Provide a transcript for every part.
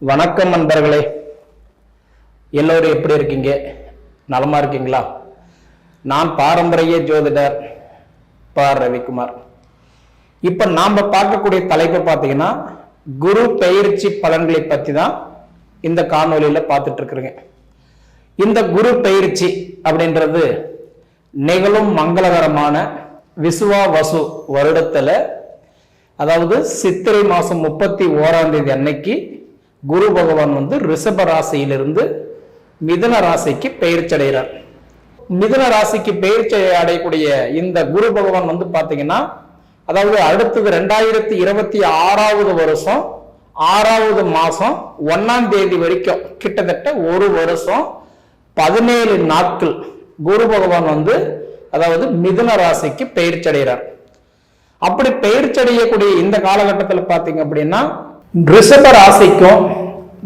வணக்கம் நண்பர்களே, எல்லோரும் எப்படி இருக்கீங்க? நலமா இருக்கீங்களா? நான் பாரம்பரிய ஜோதிடர் ரவிக்குமார். இப்ப நாம பார்க்கக்கூடிய தலைப்பு பார்த்தீங்கன்னா குரு பெயர்ச்சி பலன்களை பத்தி தான் இந்த காணொலியில பார்த்துட்டு இருக்கிறேங்க. இந்த குரு பெயர்ச்சி அப்படின்றது நிகழும் மங்களகரமான விசுவாவசு வருடத்துல, அதாவது சித்திரை மாசம் 31 அன்னைக்கு குரு பகவான் ரிஷப ராசியிலிருந்து மிதுன ராசிக்கு பெயர்ச்சி அடைகிறார். மிதுன ராசிக்கு பெயர்ச்சி அடையக்கூடிய இந்த குரு பகவான் பாத்தீங்கன்னா, அதாவது அடுத்தது 2026 வருஷம் 6வது மாசம் 1ஆம் தேதி வரைக்கும் கிட்டத்தட்ட ஒரு வருஷம் 17 நாட்கள் குரு பகவான் அதாவது மிதுன ராசிக்கு பெயர்ச்சி அடைகிறார். அப்படி பெயர்ச்சி அடையக்கூடிய இந்த காலகட்டத்தில் பாத்தீங்க அப்படின்னா, ரிஷப ராசிக்கும்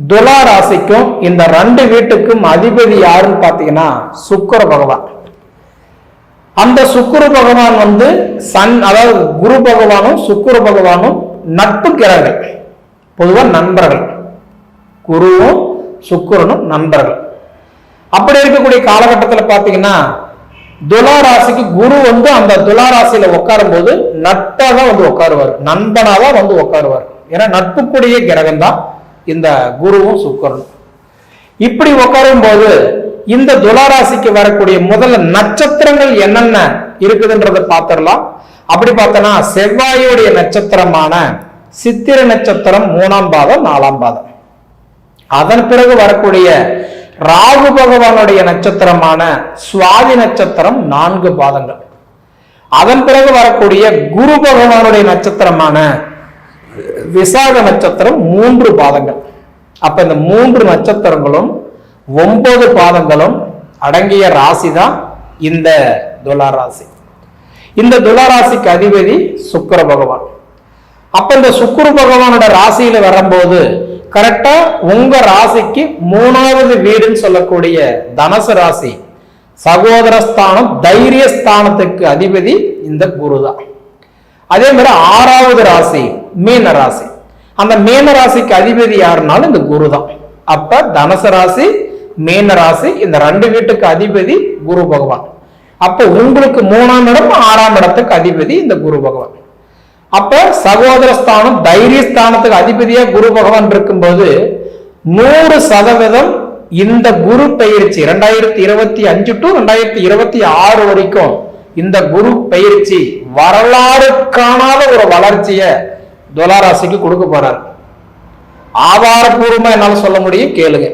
துலா ராசிக்கும் இந்த 2 வீட்டுக்கும் அதிபதி யாருன்னு பாத்தீங்கன்னா சுக்கிர பகவான். அந்த சுக்கிர பகவான் அதாவது குரு பகவானும் சுக்கிர பகவானும் நட்பு கிரகங்கள், பொதுவா நண்பர்கள். குருவும் சுக்கிரனும் நண்பர்கள். அப்படி இருக்கக்கூடிய காலகட்டத்தில் பாத்தீங்கன்னா, துலா ராசிக்கு குரு அந்த துலா ராசியில உட்காரும் போது நட்பா தான் உட்காருவார், நண்பனாதான் உட்காருவார். ஏன்னா நட்புக்குரிய கிரகம் தான் இந்த குருவும் சுக்கிரனும். இப்படி உட்காரும் போது இந்த துலா ராசிக்கு வரக்கூடிய முதல்ல நட்சத்திரங்கள் என்னென்ன இருக்குதுன்றதை பார்த்திடலாம். அப்படி பார்த்தோன்னா செவ்வாயுடைய நட்சத்திரமான சித்திரை நட்சத்திரம் 3ஆம் பாதம் 4ஆம் பாதம். அதன் பிறகு வரக்கூடிய ராகு பகவானுடைய நட்சத்திரமான சுவாதி நட்சத்திரம் 4 பாதங்கள். அதன் பிறகு வரக்கூடிய குரு பகவானுடைய நட்சத்திரமான விசாக நட்சத்திரம் 3 பாதங்கள். அப்ப இந்த 3 நட்சத்திரங்களும் 9 பாதங்களும் அடங்கிய ராசி தான் இந்த துலா ராசி. இந்த துலா ராசிக்கு அதிபதி சுக்கிர பகவான். அப்ப இந்த சுக்கிர பகவானோட ராசியில வரும்போது கரெக்டா உங்க ராசிக்கு 3வது வீடுன்னு சொல்லக்கூடிய தனுசு ராசி, சகோதரஸ்தானம், தைரியஸ்தானத்துக்கு அதிபதி இந்த குரு தான். அதே மாதிரி 6வது ராசி மீன ராசி. அந்த மீன ராசிக்கு அதிபதி யாருனாலும் இந்த குரு தான். அப்ப தனுசு ராசி, மீன ராசி, இந்த 2 வீட்டுக்கு அதிபதி குரு பகவான். அப்ப உங்களுக்கு 3ஆம் இடம் 6ஆம் இடத்துக்கு அதிபதி இந்த குரு பகவான். அப்ப சகோதரஸ்தானம், தைரியஸ்தானத்துக்கு அதிபதியா குரு பகவான் இருக்கும்போது 100% இந்த குரு பெயர்ச்சி 2025 டு 2026 வரைக்கும் இந்த குரு பெயர்ச்சி வரலாறு காணாத ஒரு வளர்ச்சிய துலா ராசிக்கு கொடுக்க போறார். ஆதாரபூர்வமா என்னால சொல்ல முடியும், கேளுங்க.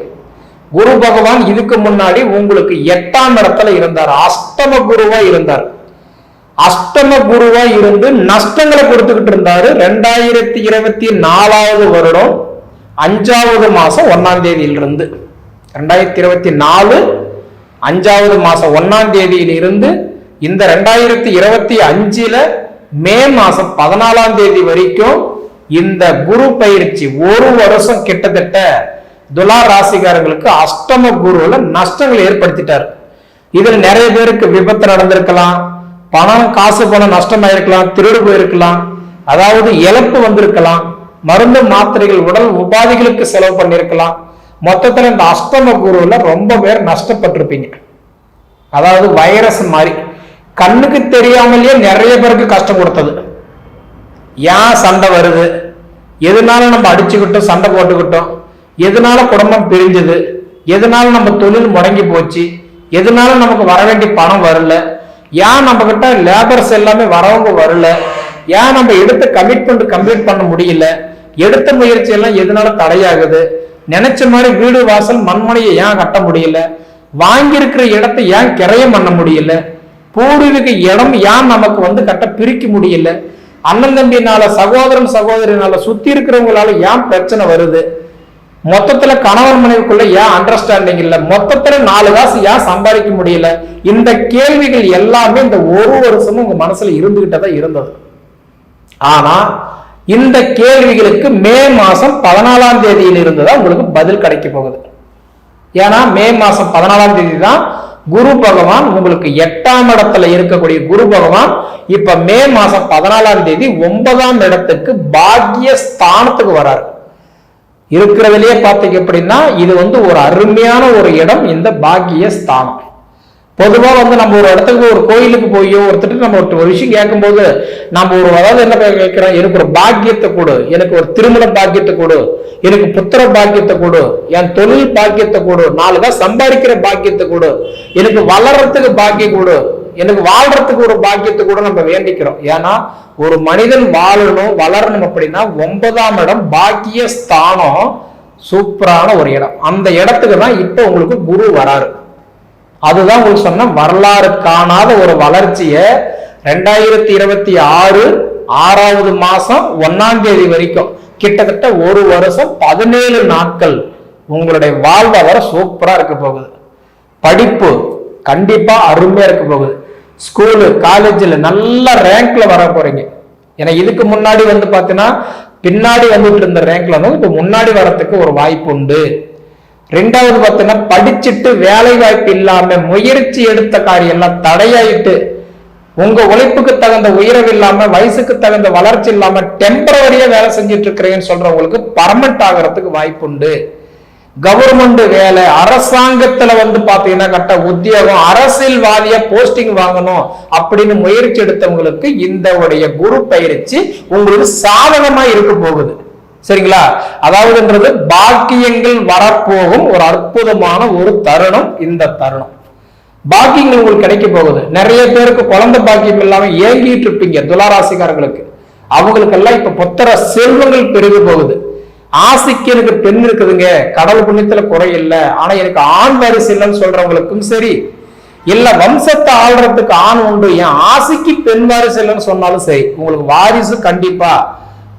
குரு பகவான் இதுக்கு முன்னாடி உங்களுக்கு 8ஆம் இடத்துல இருந்தார், அஷ்டம குருவா இருந்தார். அஷ்டம குருவா இருந்து நஷ்டங்களை கொடுத்துக்கிட்டு இருந்தாரு. 2024 வருடம் 5வது மாசம் 1ஆம் தேதியிலிருந்து 2024 5வது மாசம் 1ஆம் தேதியிலிருந்து இந்த 2025 மே மாசம் 14ஆம் தேதி வரைக்கும் இந்த குரு பயிற்சி ஒரு வருஷம் கிட்டத்தட்ட துலா ராசிக்காரங்களுக்கு அஷ்டம குருல நஷ்டங்கள் ஏற்படுத்திட்டார். இதுல நிறைய பேருக்கு விபத்து நடந்திருக்கலாம், பணம் காசு பணம் நஷ்டமாயிருக்கலாம், திருடு போயிருக்கலாம், அதாவது இழப்பு வந்திருக்கலாம், மருந்து மாத்திரைகள் உடல் உபாதிகளுக்கு செலவு பண்ணிருக்கலாம். மொத்தத்துல இந்த அஷ்டம குருல ரொம்ப பேர் நஷ்டப்பட்டிருப்பீங்க. அதாவது வைரஸ் மாதிரி கண்ணுக்கு தெரியாமலேயே நிறைய பேருக்கு கஷ்டம் கொடுத்தது. ஏன் சண்டை வருது, எதனால நம்ம அடிச்சுக்கிட்டோம், சண்டை போட்டுக்கிட்டோம், எதனால குடும்பம் பிரிஞ்சது, எதனால நம்ம தொழில் முடங்கி போச்சு, எதனால நமக்கு வர வேண்டிய பணம் வரல, ஏன் நம்ம கிட்ட லேபர்ஸ் எல்லாமே வரவங்க வரல, ஏன் நம்ம எடுத்த கமிட்மெண்ட் கம்ப்ளீட் பண்ண முடியல, எடுத்த முயற்சி எல்லாம் எதனால தடையாகுது, நினைச்ச மாதிரி வீடு வாசல் மண்மனையை ஏன் கட்ட முடியல, வாங்கியிருக்கிற இடத்தை ஏன் கிரயம் பண்ண முடியல, பூர்வீக இடம் ஏன் நமக்கு கட்ட பிரிக்க முடியல, அண்ணன் தம்பினால சகோதரன் சகோதரினால சுத்தி இருக்கிறவங்களால ஏன் பிரச்சனை வருது, மொத்தத்துல கணவன் மனைவிக்குள்ள ஏன் அண்டர்ஸ்டாண்டிங் இல்ல, மொத்தத்துல 4 காசு ஏன் சம்பாதிக்க முடியல, இந்த கேள்விகள் எல்லாமே இந்த ஒரு வருஷமும் உங்க மனசுல இருந்துகிட்டதான் இருந்தது. ஆனா இந்த கேள்விகளுக்கு மே மாசம் 14ஆம் தேதியில் இருந்துதான் உங்களுக்கு பதில் கிடைக்க போகுது. ஏன்னா மே மாசம் 14ஆம் தேதி தான் குரு பகவான் உங்களுக்கு 8ஆம் இடத்துல இருக்கக்கூடிய குரு பகவான் இப்ப மே மாசம் 14ஆம் தேதி 9ஆம் இடத்துக்கு பாக்கிய ஸ்தானத்துக்கு வராரு. இருக்கிறதுலயே பார்த்தீங்க அப்படின்னா இது வந்து ஒரு அருமையான ஒரு இடம், இந்த பாக்கிய ஸ்தானம். பொதுவா வந்து நம்ம ஒரு இடத்துக்கு ஒரு கோயிலுக்கு போயோ ஒருத்தர் நம்ம ஒரு விஷயம் கேட்கும்போது நம்ம ஒரு அதாவது என்ன கேட்கிறோம், எனக்கு ஒரு பாக்கியத்தை கொடு, எனக்கு ஒரு திருமண பாக்கியத்தை கொடு, எனக்கு புத்திர பாக்கியத்தை கொடு, என் தொழில் பாக்கியத்தை கொடு, 4 காசு சம்பாதிக்கிற பாக்கியத்தை கொடு, எனக்கு வளர்றதுக்கு பாக்கியம் கொடு, எனக்கு வாழ்றதுக்கு ஒரு பாக்கியத்தை கூட நம்ம வேண்டிக்கிறோம். ஏன்னா ஒரு மனிதன் வாழணும் வளரணும் அப்படின்னா 9ஆம் இடம் பாக்கிய ஸ்தானம் சூப்பரான ஒரு இடம். அந்த இடத்துக்கு தான் இப்ப உங்களுக்கு குரு வராரு. அதுதான் உங்களுக்கு சொன்ன வரலாறு காணாத ஒரு வளர்ச்சியை 2026 6வது மாசம் 1ஆம் தேதி வரைக்கும் கிட்டத்தட்ட 1 வருஷம் 17 நாட்கள் உங்களுடைய வாழ்வை வர சூப்பரா இருக்க போகுது. படிப்பு கண்டிப்பா அருமையா இருக்க போகுது. ஸ்கூலு காலேஜில் நல்ல ரேங்க்ல வர போறீங்க. ஏன்னா இதுக்கு முன்னாடி வந்து பாத்தீங்கன்னா பின்னாடி வந்துட்டு இருந்த ரேங்க்ல வந்து இப்ப முன்னாடி வரத்துக்கு ஒரு வாய்ப்பு உண்டு. 2வது பார்த்தீங்கன்னா படிச்சுட்டு வேலை வாய்ப்பு இல்லாம முயற்சி எடுத்த காரியம் எல்லாம் தடையாயிட்டு உங்க உழைப்புக்கு தகுந்த உயர்வு இல்லாம வயசுக்கு தகுந்த வளர்ச்சி இல்லாம டெம்பரவரியா வேலை செஞ்சுட்டு இருக்கிறீங்கன்னு சொல்றவங்களுக்கு பர்மனன்ட் ஆகிறதுக்கு வாய்ப்பு உண்டு. கவர்மெண்ட் வேலை அரசாங்கத்துல வந்து பாத்தீங்கன்னா கட்ட உத்தியோகம் அரசியல்வாதியா போஸ்டிங் வாங்கணும் அப்படின்னு முயற்சி எடுத்தவங்களுக்கு இந்த உடைய குரு பயிற்சி உங்களுக்கு சாதகமா இருக்க போகுது. சரிங்களா? அதாவதுன்றது பாக்கியங்கள் வரப்போகும் ஒரு அற்புதமான ஒரு தருணம். இந்த தருணம் பாக்கியங்கள் உங்களுக்கு கிடைக்க போகுது. நிறைய பேருக்கு குழந்தை பாக்கியம் இல்லாம ஏங்கிட்டு இருப்பீங்க துளாராசிக்காரங்களுக்கு. அவங்களுக்கெல்லாம் இப்ப புத்திர செல்வங்கள் பெருக போகுது. ஆசைக்கு எனக்கு பெண் இருக்குதுங்க, கடவுள் புண்ணியத்துல குறை இல்லை, ஆனா எனக்கு ஆண் வாரிசு இல்லைன்னு சொல்றவங்களுக்கும் சரி, இல்ல வம்சத்தை ஆள்றதுக்கு ஆண் உண்டு, என் ஆசைக்கு பெண் வாரிசு இல்லைன்னு சொன்னாலும் சரி, உங்களுக்கு வாரிசு கண்டிப்பா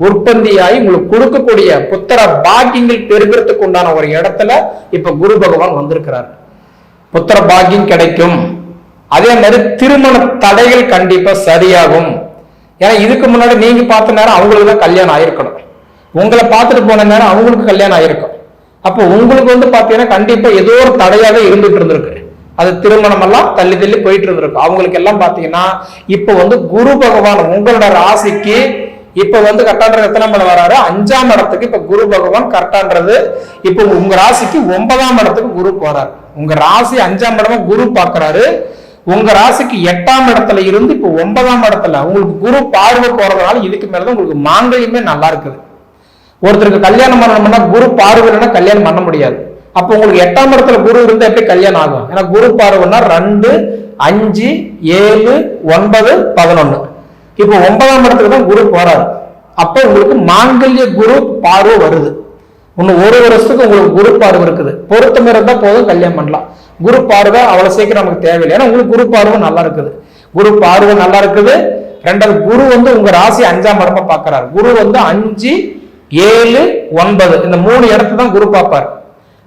உற்பத்தியாகி உங்களுக்கு கொடுக்கக்கூடிய புத்திர பாக்கியங்கள் பெருகிறதுக்கு உண்டான ஒரு இடத்துல இப்ப குரு பகவான் வந்திருக்கிறார். புத்திர பாக்கியம் கிடைக்கும். அதே மாதிரி திருமண தடைகள் கண்டிப்பா சரியாகும். ஏன்னா இதுக்கு முன்னாடி நீங்க பார்த்த நேரம் அவங்களுக்கு தான் கல்யாணம் ஆயிருக்கணும், உங்களை பார்த்துட்டு போன நேரம் அவங்களுக்கு கல்யாணம் ஆயிருக்கும். அப்போ உங்களுக்கு வந்து பாத்தீங்கன்னா கண்டிப்பா ஏதோ ஒரு தடையாக இருந்துட்டு இருந்திருக்கு. அது திருமணம் எல்லாம் தள்ளி தள்ளி போயிட்டு இருந்திருக்கு. அவங்களுக்கு எல்லாம் பாத்தீங்கன்னா இப்ப வந்து குரு பகவான் உங்களோட ராசிக்கு இப்ப வந்து கரெக்டான்றது எத்தனை மேல வராரு, 5ஆம் இடத்துக்கு இப்ப குரு பகவான் கரெக்டான்றது இப்ப உங்க ராசிக்கு 9ஆம் இடத்துக்கு குரு போறாரு. உங்க ராசி 5ஆம் இடமா குரு பாக்குறாரு. உங்க ராசிக்கு 8ஆம் இடத்துல இருந்து இப்ப 9ஆம் இடத்துல உங்களுக்கு குரு பார்வை போறதுனால இதுக்கு மேலதான் உங்களுக்கு மாங்கல்யமே நல்லா இருக்குது. ஒருத்தருக்கு கல்யாணம் பண்ணணும்னா குரு பார்வைன்னா கல்யாணம் பண்ண முடியாது. அப்ப உங்களுக்கு 8ஆம் இடத்துல குரு இருந்தா எப்படி கல்யாணம் ஆகும்? ஏன்னா குரு பார்வைன்னா 2, 5, 7, 9, 11. இப்ப 9ஆம் இடத்துக்கு தான் குரு போறாரு. அப்ப உங்களுக்கு மாங்கல்ய குரு பார்வை வருது. இன்னும் 1 வருஷத்துக்கு உங்களுக்கு குரு பார்வை இருக்குது. பொருத்தம் இருந்தா போதும் கல்யாணம் பண்ணலாம். குரு பார்வை அவ்வளவு சீக்கிரம் நமக்கு தேவையில்லை. ஏன்னா உங்களுக்கு குரு பார்வை நல்லா இருக்குது. குரு பார்வை நல்லா இருக்குது. 2வது குரு வந்து உங்க ராசி 5ஆம் இடமா பாக்குறாரு. குரு வந்து 5, 7, 9 இந்த 3 இடத்தை தான் குரு பார்ப்பார்.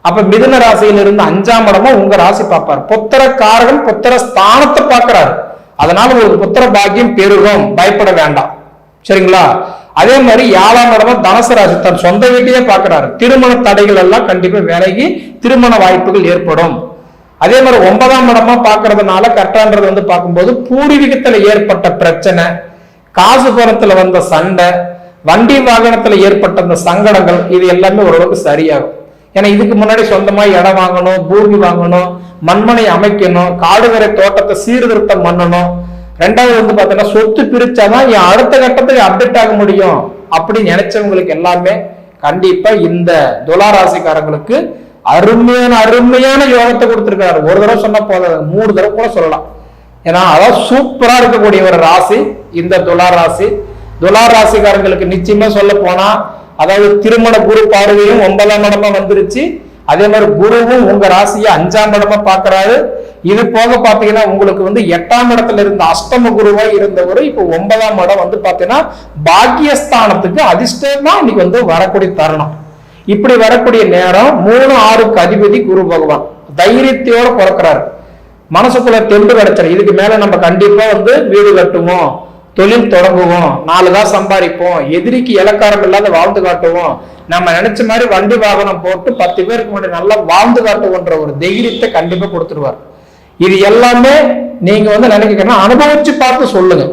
அப்ப மிதுன ராசியில இருந்து 5ஆம் இடமா உங்க ராசி பார்ப்பார். புத்திர காரகன் புத்திர ஸ்தானத்தை பார்க்கிறாரு. அதனால உங்களுக்கு புத்திர பாக்கியம் பெருகும், பயப்பட வேண்டாம். சரிங்களா? அதே மாதிரி 7ஆம் இடமா தனுசு ராசி தன் சொந்த வீட்டையே பார்க்கிறாரு. திருமண தடைகள் எல்லாம் கண்டிப்பா விலகி திருமண வாய்ப்புகள் ஏற்படும். அதே மாதிரி 9ஆம் இடமா பார்க்கறதுனால கரெக்டான்றது வந்து பார்க்கும்போது பூர்வீகத்துல ஏற்பட்ட பிரச்சனை, காசு பணத்துல வந்த சண்டை, வண்டி வாகனத்துல ஏற்பட்ட அந்த சங்கடங்கள் இது எல்லாமே ஓரளவுக்கு சரியாகும். ஏன்னா இதுக்கு முன்னாடி சொந்தமா இடம் வாங்கணும், பூமி வாங்கணும், மண்மனை அமைக்கணும், காடுகரை தோட்டத்தை சீர்திருத்தம் பண்ணணும். 2வது வந்து பாத்தீங்கன்னா சொத்து பிரிச்சாதான் என் அடுத்த கட்டத்துக்கு அப்டேட் ஆக முடியும் அப்படின்னு நினைச்சவங்களுக்கு எல்லாமே கண்டிப்பா இந்த துளாராசிக்காரங்களுக்கு அருமையான யோகத்தை கொடுத்திருக்காரு. ஒரு தடவை சொன்னா போதாது, 3 தடவை கூட சொல்லலாம். ஏன்னா அதாவது சூப்பரா இருக்கக்கூடிய ஒரு ராசி இந்த துளாராசி. துளாராசிக்காரங்களுக்கு நிச்சயமா சொல்ல போனா அதாவது திருமண குரு பார்வையும் 9ஆம் இடமா வந்துருச்சு. அதே மாதிரி குருவும் உங்க ராசியை 5ஆம் இடமா பாக்குறாரு. இது போக பாத்தீங்கன்னா உங்களுக்கு வந்து 8ஆம் இடத்துல இருந்த அஷ்டம குருவா இருந்தவர் இப்ப 9ஆம் இடம் வந்து பாத்தீங்கன்னா பாக்கியஸ்தானத்துக்கு அதிர்ஷ்டமா இன்னைக்கு வந்து வரக்கூடிய தருணம். இப்படி வரக்கூடிய நேரம் 3, 6க்கு அதிபதி குரு பகவான் தைரியத்தோட பிறக்கிறாரு. மனசுக்குள்ள தெம்பு கிடைச்சாரு. இதுக்கு மேல நம்ம கண்டிப்பா வந்து வீடு கட்டுவோம், தொழில் தொடங்குவோம், 4 காசு சம்பாதிப்போம், எதிரிக்கு இலக்காரம் இல்லாத வாழ்ந்து காட்டுவோம், நம்ம நினைச்ச மாதிரி வண்டி வாகனம் போட்டு 10 பேருக்கு முன்னாடி நல்லா வாழ்ந்து காட்டுவோன்ற ஒரு தைரியத்தை கண்டிப்பா கொடுத்துருவார். இது எல்லாமே நீங்க வந்து நினைக்கிறீங்கன்னா அனுபவிச்சு பார்த்து சொல்லுங்க.